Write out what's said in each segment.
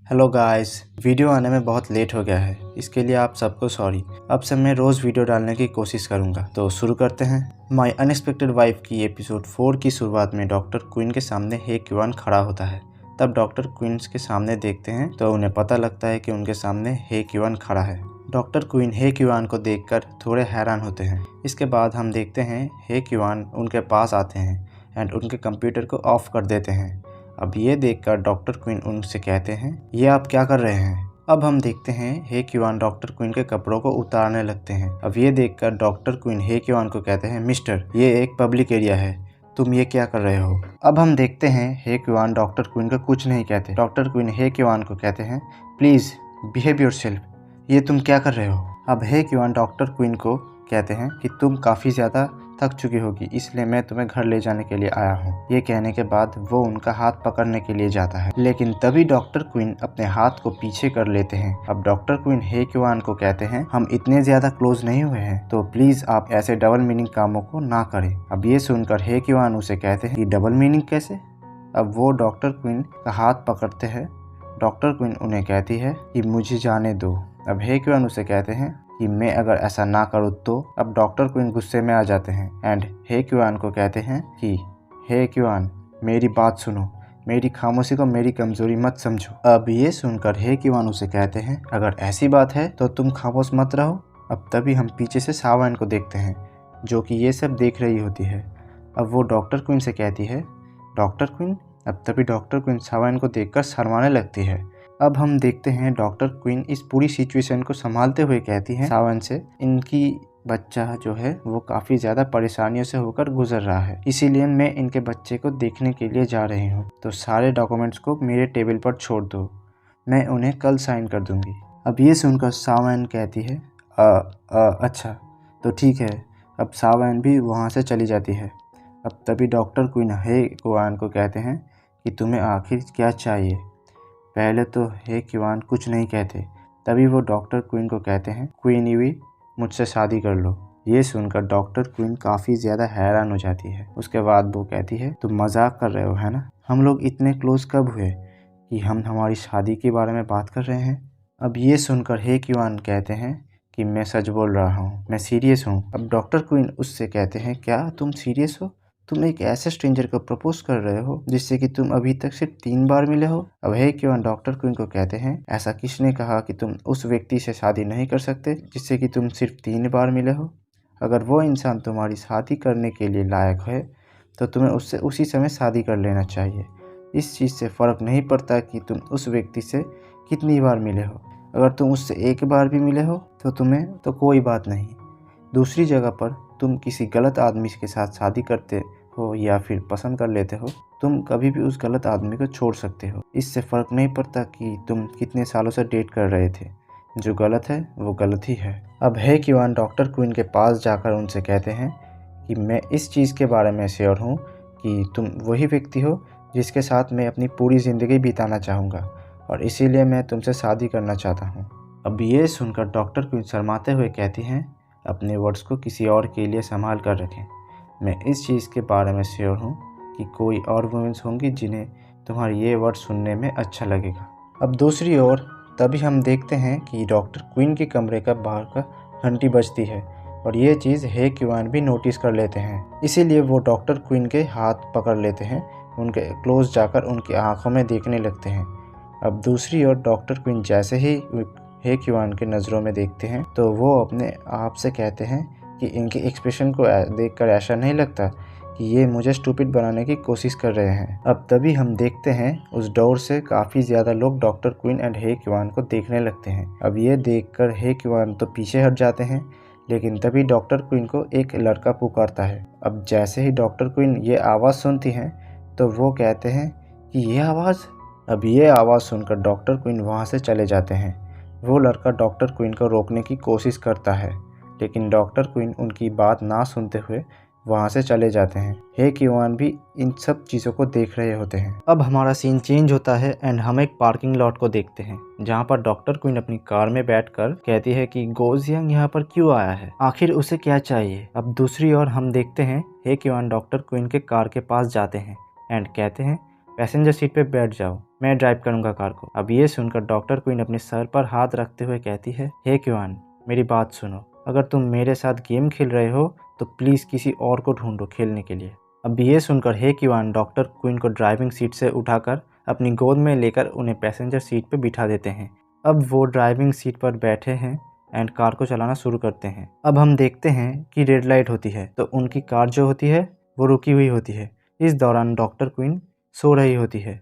Hello guys, video आने में बहुत लेट हो गया है। इसके लिए आप सबको सॉरी। अब से मैं रोज़ वीडियो डालने की कोशिश करूंगा। तो शुरू करते हैं। माय अनएक्सपेक्टेड वाइफ की एपिसोड 4 की शुरुआत में डॉक्टर क्वीन के सामने हे क्यूआन खड़ा होता है। तब डॉक्टर क्वीन के सामने देखते हैं तो उन्हें पता लगता है कि उनके सामने हे क्यूआन खड़ा है। डॉक्टर क्वीन हे क्यूआन को देखकर थोड़े हैरान होते हैं। इसके बाद हम देखते हैं हे क्यूआन उनके पास आते हैं एंड उनके कंप्यूटर को ऑफ कर देते हैं। अब ये देखकर डॉक्टर क्वीन उनसे कहते हैं, ये आप क्या कर रहे हैं। अब हम देखते हैं हे क्यूआन डॉक्टर क्वीन के कपड़ों को उतारने लगते हैं। अब ये देखकर डॉक्टर क्वीन हे क्यूआन को कहते हैं, मिस्टर, ये एक पब्लिक एरिया है, तुम ये क्या कर रहे हो। अब हम देखते हैं हे क्यूआन डॉक्टर क्वीन को कुछ नहीं कहते। डॉक्टर क्वीन हे क्यूआन को कहते हैं, प्लीज बिहेव योरसेल्फ, ये तुम क्या कर रहे हो। अब हे क्यूआन डॉक्टर क्वीन को कहते हैं कि तुम काफ़ी ज़्यादा थक चुकी होगी, इसलिए मैं तुम्हें घर ले जाने के लिए आया हूँ। ये कहने के बाद वो उनका हाथ पकड़ने के लिए जाता है, लेकिन तभी डॉक्टर क्वीन अपने हाथ को पीछे कर लेते हैं। अब डॉक्टर क्वीन हे क्यूआन को कहते हैं, हम इतने ज्यादा क्लोज नहीं हुए हैं, तो प्लीज आप ऐसे डबल मीनिंग कामों को ना करें। अब ये सुनकर हे क्यूआन उसे कहते हैं कि डबल मीनिंग कैसे। अब वो डॉक्टर क्वीन का हाथ पकड़ते हैं। डॉक्टर क्वीन उन्हें कहती है कि मुझे जाने दो। अब हे क्यूआन उसे कहते हैं कि मैं अगर ऐसा ना करूँ तो। अब डॉक्टर क्वीन गुस्से में आ जाते हैं एंड हे क्यूआन को कहते हैं कि हे क्यूआन, मेरी बात सुनो, मेरी खामोशी को मेरी कमजोरी मत समझो। अब ये सुनकर हे क्यूआन उसे कहते हैं, अगर ऐसी बात है तो तुम खामोश मत रहो। अब तभी हम पीछे से सावन को देखते हैं, जो कि ये सब देख रही होती है। अब वो डॉक्टर क्वीन से कहती है, डॉक्टर क्वीन। अब तभी डॉक्टर क्वीन सावन को देखकर शर्माने लगती है। अब हम देखते हैं डॉक्टर क्वीन इस पूरी सिचुएशन को संभालते हुए कहती हैं सावन से, इनकी बच्चा जो है वो काफ़ी ज़्यादा परेशानियों से होकर गुजर रहा है, इसीलिए मैं इनके बच्चे को देखने के लिए जा रही हूँ। तो सारे डॉक्यूमेंट्स को मेरे टेबल पर छोड़ दो, मैं उन्हें कल साइन कर दूँगी। अब ये सुनकर सावन कहती है, अच्छा तो ठीक है। अब सावन भी वहाँ से चली जाती है। अब तभी डॉक्टर क्वीन हे क्यूआन को कहते हैं कि तुम्हें आखिर क्या चाहिए। पहले तो हे क्यूआन कुछ नहीं कहते, तभी वो डॉक्टर क्वीन को कहते हैं, क्वीन यूई, मुझसे शादी कर लो। ये सुनकर डॉक्टर क्वीन काफ़ी ज़्यादा हैरान हो जाती है। उसके बाद वो कहती है, तुम मजाक कर रहे हो है ना, हम लोग इतने क्लोज कब हुए कि हम हमारी शादी के बारे में बात कर रहे हैं। अब ये सुनकर हे क्यूआन कहते हैं कि मैं सच बोल रहा हूँ, मैं सीरियस हूँ। अब डॉक्टर क्वीन उससे कहते हैं, क्या तुम सीरियस हो। तुम एक ऐसे स्ट्रेंजर को प्रपोज कर रहे हो जिससे कि तुम अभी तक सिर्फ 3 बार मिले हो। अब हे क्यूआन डॉक्टर क्वीन को कहते हैं, ऐसा किसने कहा कि तुम उस व्यक्ति से शादी नहीं कर सकते जिससे कि तुम सिर्फ 3 बार मिले हो। अगर वो इंसान तुम्हारी शादी करने के लिए लायक है तो तुम्हें उससे उसी समय शादी कर लेना चाहिए। इस चीज़ से फ़र्क नहीं पड़ता कि तुम उस व्यक्ति से कितनी बार मिले हो। अगर तुम उससे 1 बार भी मिले हो तो तुम्हें तो कोई बात नहीं। दूसरी जगह पर तुम किसी गलत आदमी के साथ शादी करते हो या फिर पसंद कर लेते हो, तुम कभी भी उस गलत आदमी को छोड़ सकते हो। इससे फ़र्क नहीं पड़ता कि तुम कितने सालों से डेट कर रहे थे, जो गलत है वो गलत ही है। अब हे क्यूआन डॉक्टर क्वीन के पास जाकर उनसे कहते हैं कि मैं इस चीज़ के बारे में श्योर हूँ कि तुम वही व्यक्ति हो जिसके साथ मैं अपनी पूरी ज़िंदगी बिताना चाहूँगा, और इसीलिए मैं तुमसे शादी करना चाहता हूँ। अब ये सुनकर डॉक्टर क्वीन शर्माते हुए कहती हैं, अपने वर्ड्स को किसी और के लिए संभाल कर रखें। मैं इस चीज़ के बारे में श्योर हूँ कि कोई और वुमेन्स होंगी जिन्हें तुम्हारे ये वर्ड सुनने में अच्छा लगेगा। अब दूसरी ओर तभी हम देखते हैं कि डॉक्टर क्वीन के कमरे का बाहर का घंटी बजती है, और ये चीज़ हे क्यूआन भी नोटिस कर लेते हैं। इसीलिए वो डॉक्टर क्वीन के हाथ पकड़ लेते हैं, उनके क्लोज जाकर उनकी आंखों में देखने लगते हैं। अब दूसरी ओर डॉक्टर क्वीन जैसे ही हे क्यूआन के नज़रों में देखते हैं तो वो अपने आप से कहते हैं कि इनके एक्सप्रेशन को देखकर ऐसा नहीं लगता कि ये मुझे स्टूपिड बनाने की कोशिश कर रहे हैं। अब तभी हम देखते हैं उस डोर से काफ़ी ज़्यादा लोग डॉक्टर क्वीन एंड हे क्यूआन को देखने लगते हैं। अब ये देखकर हे क्यूआन तो पीछे हट जाते हैं, लेकिन तभी डॉक्टर क्वीन को एक लड़का पुकारता है। अब जैसे ही डॉक्टर क्वीन ये आवाज़ सुनती हैं तो वो कहते हैं कि ये आवाज़। अब ये आवाज़ सुनकर डॉक्टर क्वीन वहाँ से चले जाते हैं। वो लड़का डॉक्टर क्वीन को रोकने की कोशिश करता है, लेकिन डॉक्टर क्वीन उनकी बात ना सुनते हुए वहाँ से चले जाते हैं। हे क्यूआन भी इन सब चीज़ों को देख रहे होते हैं। अब हमारा सीन चेंज होता है एंड हम एक पार्किंग लॉट को देखते हैं, जहाँ पर डॉक्टर क्वीन अपनी कार में बैठकर कहती है कि गोजियांग यहाँ पर क्यों आया है, आखिर उसे क्या चाहिए। अब दूसरी ओर हम देखते हैं हे क्यूआन डॉक्टर क्वीन के कार के पास जाते हैं एंड कहते हैं, पैसेंजर सीट पे बैठ जाओ, मैं ड्राइव करूंगा कार को। अब ये सुनकर डॉक्टर क्वीन अपने सर पर हाथ रखते हुए कहती है, हे क्वान, मेरी बात सुनो, अगर तुम मेरे साथ गेम खेल रहे हो तो प्लीज़ किसी और को ढूंढो खेलने के लिए। अब ये सुनकर हे क्वान डॉक्टर क्वीन को ड्राइविंग सीट से उठाकर अपनी गोद में लेकर उन्हें पैसेंजर सीट पर बिठा देते हैं। अब वो ड्राइविंग सीट पर बैठे हैं एंड कार को चलाना शुरू करते हैं। अब हम देखते हैं कि रेड लाइट होती है तो उनकी कार जो होती है वो रुकी हुई होती है। इस दौरान डॉक्टर क्वीन सो रही होती है।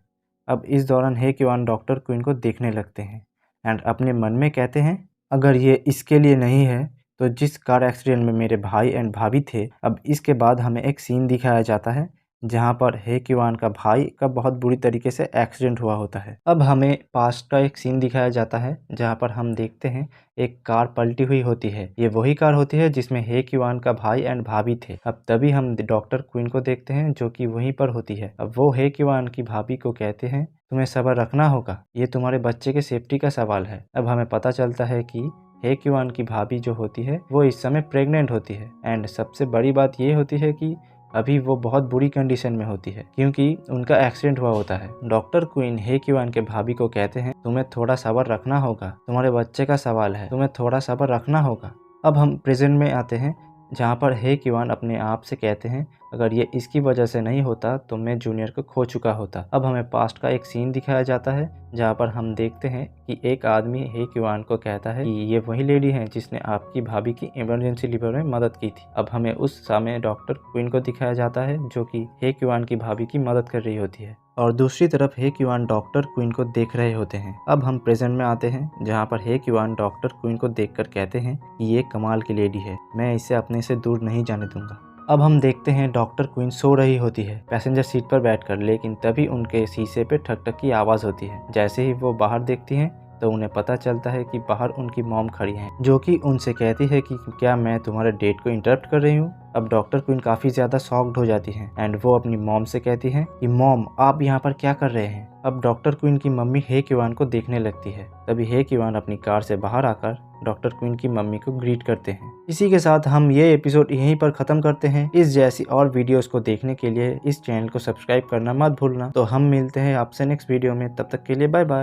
अब इस दौरान हे क्वान डॉक्टर क्वीन को देखने लगते हैं एंड अपने मन में कहते हैं, अगर ये इसके लिए नहीं है तो जिस कार एक्सीडेंट में मेरे भाई एंड भाभी थे। अब इसके बाद हमें एक सीन दिखाया जाता है जहाँ पर हे क्वान का भाई का बहुत बुरी तरीके से एक्सीडेंट हुआ होता है। अब हमें पास्ट का एक सीन दिखाया जाता है जहाँ पर हम देखते हैं एक कार पलटी हुई होती है। ये वही कार होती है जिसमें हे क्वान का भाई एंड भाभी थे। अब तभी हम डॉक्टर क्वीन को देखते हैं जो कि वहीं पर होती है। अब वो हे क्वान की भाभी को कहते हैं, तुम्हें सब्र रखना होगा, ये तुम्हारे बच्चे के सेफ्टी का सवाल है। अब हमें पता चलता है कि हे क्वान की भाभी जो होती है वो इस समय प्रेग्नेंट होती है एंड सबसे बड़ी बात ये होती है कि अभी वो बहुत बुरी कंडीशन में होती है क्योंकि उनका एक्सीडेंट हुआ होता है। डॉक्टर क्वीन हे क्वान के भाभी को कहते हैं, तुम्हें थोड़ा सब्र रखना होगा, तुम्हारे बच्चे का सवाल है, तुम्हें थोड़ा सब्र रखना होगा। अब हम प्रेजेंट में आते हैं जहाँ पर हे क्वान अपने आप से कहते हैं, अगर ये इसकी वजह से नहीं होता तो मैं जूनियर को खो चुका होता। अब हमें पास्ट का एक सीन दिखाया जाता है जहाँ पर हम देखते हैं कि एक आदमी हे क्वान को कहता है कि ये वही लेडी है जिसने आपकी भाभी की इमरजेंसी लिवर में मदद की थी। अब हमें उस समय डॉक्टर क्वीन को दिखाया जाता है जो कि हे क्वान की भाभी की मदद कर रही होती है और दूसरी तरफ हे क्वान डॉक्टर क्वीन को देख रहे होते हैं। अब हम प्रेजेंट में आते हैं जहाँ पर हे क्वान डॉक्टर क्वीन को देखकर कहते हैं कि ये कमाल की लेडी है, मैं इसे अपने से दूर नहीं जाने दूंगा। अब हम देखते हैं डॉक्टर क्वीन सो रही होती है पैसेंजर सीट पर बैठकर, लेकिन तभी उनके शीशे पे ठक ठक की आवाज़ होती है। जैसे ही वो बाहर देखती हैं तो उन्हें पता चलता है कि बाहर उनकी मॉम खड़ी हैं जो कि उनसे कहती है कि क्या मैं तुम्हारे डेट को इंटरप्ट कर रही हूँ। अब डॉक्टर क्वीन काफ़ी ज़्यादा शॉक्ड हो जाती हैं एंड वो अपनी मॉम से कहती हैं कि मॉम आप यहाँ पर क्या कर रहे हैं। अब डॉक्टर क्वीन की मम्मी हे क्वान को देखने लगती है। तभी हे क्वान अपनी कार से बाहर आकर डॉक्टर क्वीन की मम्मी को ग्रीट करते हैं। इसी के साथ हम ये एपिसोड यहीं पर ख़त्म करते हैं। इस जैसी और वीडियोस को देखने के लिए इस चैनल को सब्सक्राइब करना मत भूलना। तो हम मिलते हैं आपसे नेक्स्ट वीडियो में, तब तक के लिए बाय बाय।